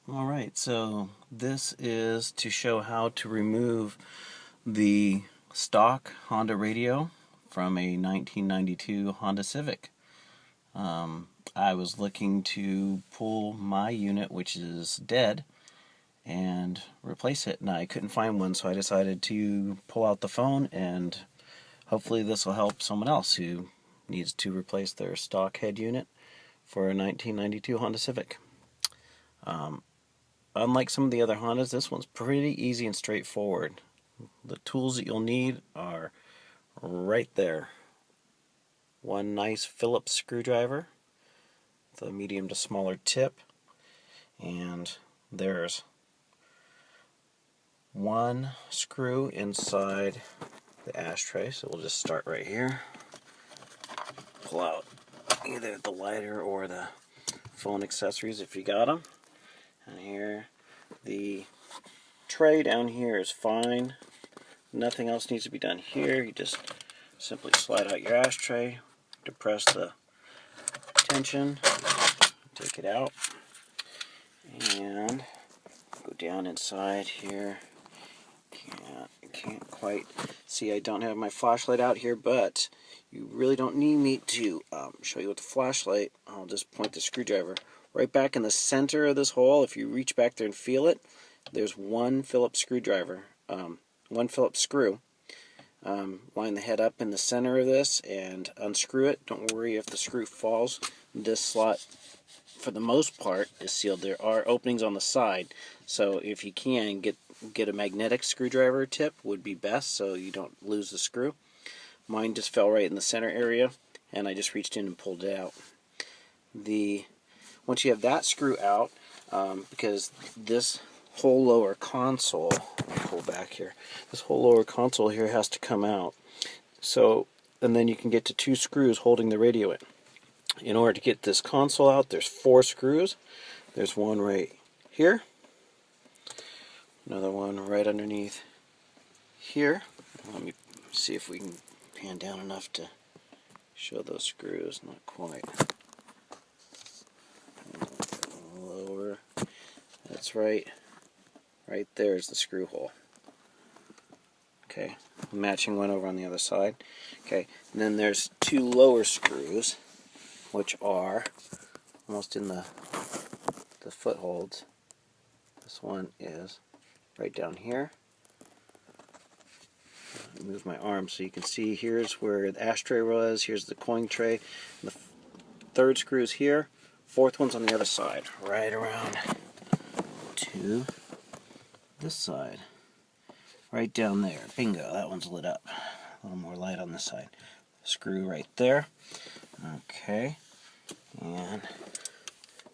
Alright, so this is to show how to remove the stock Honda radio from a 1992 Honda Civic. I was looking to pull my unit, which is dead, and replace it, and I couldn't find one, so I decided to pull out the phone, and hopefully this will help someone else who needs to replace their stock head unit for a 1992 Honda Civic. Unlike some of the other Hondas, this one's pretty easy and straightforward. The tools that you'll need are right there. One nice Phillips screwdriver with a medium to smaller tip, and there's one screw inside the ashtray, so we'll just start right here. Pull out either the lighter or the phone accessories if you got them. And here, the tray down here is fine. Nothing else needs to be done here. You just simply slide out your ashtray, depress the tension, take it out, and go down inside here. Can't quite see. I don't have my flashlight out here, but you really don't need me to show you with the flashlight. I'll just point the screwdriver right back in the center of this hole. If you reach back there and feel it, there's one Phillips screwdriver, one Phillips screw. Line the head up in the center of this and unscrew it. Don't worry if the screw falls. This slot, for the most part, is sealed. There are openings on the side, so if you can, get a magnetic screwdriver tip would be best so you don't lose the screw. Mine just fell right in the center area, and I just reached in and pulled it out. Once you have that screw out, because this whole lower console, pull back here, this whole lower console here has to come out. So, and then you can get to two screws holding the radio in. In order to get this console out, there's 4 screws. There's one right here, another one right underneath here. Let me see if we can pan down enough to show those screws. Not quite. Lower. That's right there is the screw hole. Okay, matching one over on the other side. Okay, and then there's 2 lower screws, which are almost in the footholds. This one is right down here. Move my arm so you can see. Here's where the ashtray was. Here's the coin tray. And the 3rd screw is here. 4th one's on the other side, right around to this side, right down there. Bingo, that one's lit up. A little more light on this side. Screw right there. Okay, and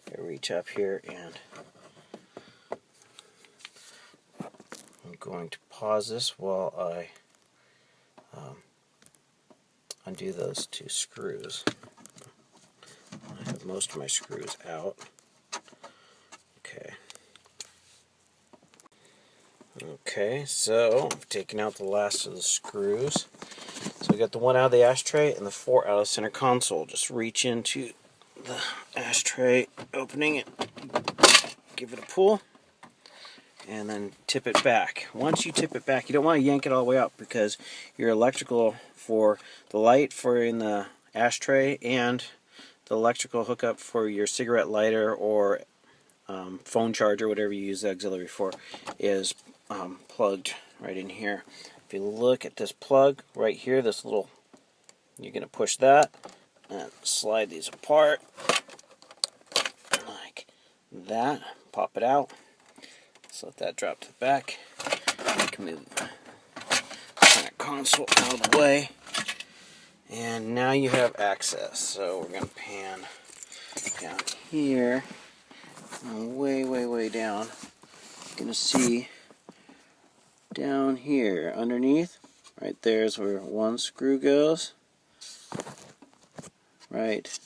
I reach up here, and I'm going to pause this while I undo those 2 screws. I have most of my screws out. Okay, so I've taken out the last of the screws. So I got the 1 out of the ashtray and the 4 out of the center console. Just reach into the ashtray opening it, give it a pull, and then tip it back. Once you tip it back, you don't want to yank it all the way out, because your electrical for the light for in the ashtray and the electrical hookup for your cigarette lighter or phone charger, whatever you use the auxiliary for, is plugged right in here. If you look at this plug right here, this little, you're going to push that and slide these apart like that. Pop it out. Just let that drop to the back. You can move the console out of the way, and now you have access. So we're going to pan down here, and way down. You're going to see down here underneath, right there's where one screw goes. Right,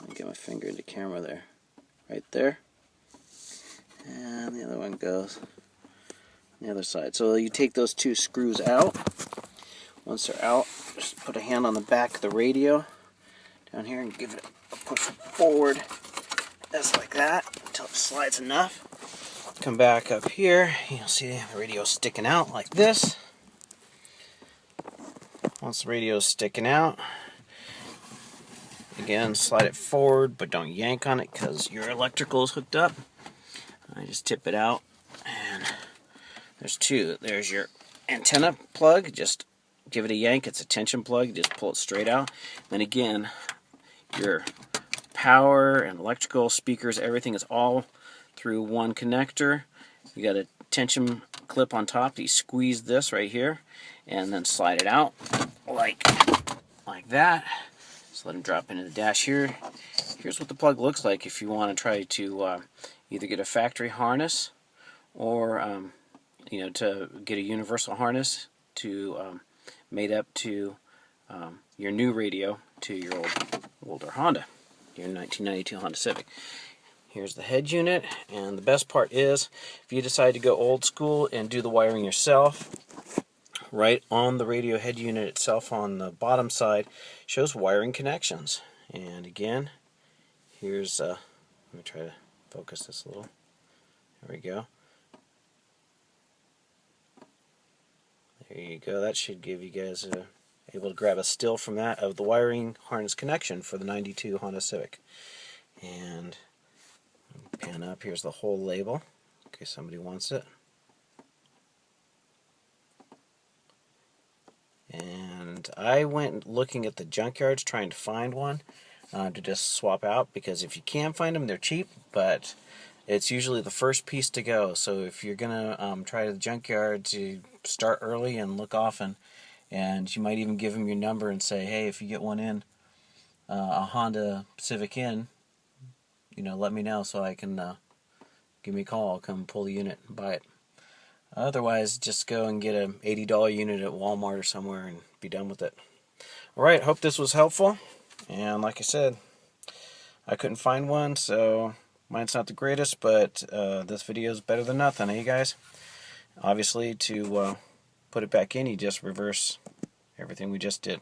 let me get my finger in the camera there. Right there. And the other one goes on the other side. So you take those 2 screws out. Once they're out, just put a hand on the back of the radio down here and give it a push forward, just like that, until it slides enough. Come back up here, you'll see the radio sticking out like this. Once the radio is sticking out, again, slide it forward, but don't yank on it because your electrical is hooked up. I just tip it out, and there's two. There's your antenna plug. Just give it a yank. It's a tension plug. Just pull it straight out. Then again, your power and electrical speakers, everything is all through one connector. You got a tension clip on top. You squeeze this right here, and then slide it out like that. Just let them drop into the dash here. Here's what the plug looks like if you want to try to either get a factory harness or to get a universal harness to made up to your new radio to your older Honda, your 1992 Honda Civic. Here's the head unit, and the best part is if you decide to go old school and do the wiring yourself, right on the radio head unit itself on the bottom side shows wiring connections. And again, here's let me try to focus this a little. There we go. There you go. That should give you guys able to grab a still from that of the wiring harness connection for the 92 Honda Civic. And pan up. Here's the whole label in case somebody wants it. And I went looking at the junkyards trying to find one to just swap out, because if you can find them, they're cheap, but it's usually the first piece to go. So if you're gonna try the junkyards, you start early and look often, and you might even give them your number and say, hey, if you get one in, a Honda Civic in, let me know so I can give me a call. I'll come pull the unit and buy it. Otherwise, just go and get a $80 unit at Walmart or somewhere and be done with it. Alright, hope this was helpful. And like I said, I couldn't find one, so mine's not the greatest, but this video is better than nothing, eh, guys? Obviously, to put it back in, you just reverse everything we just did.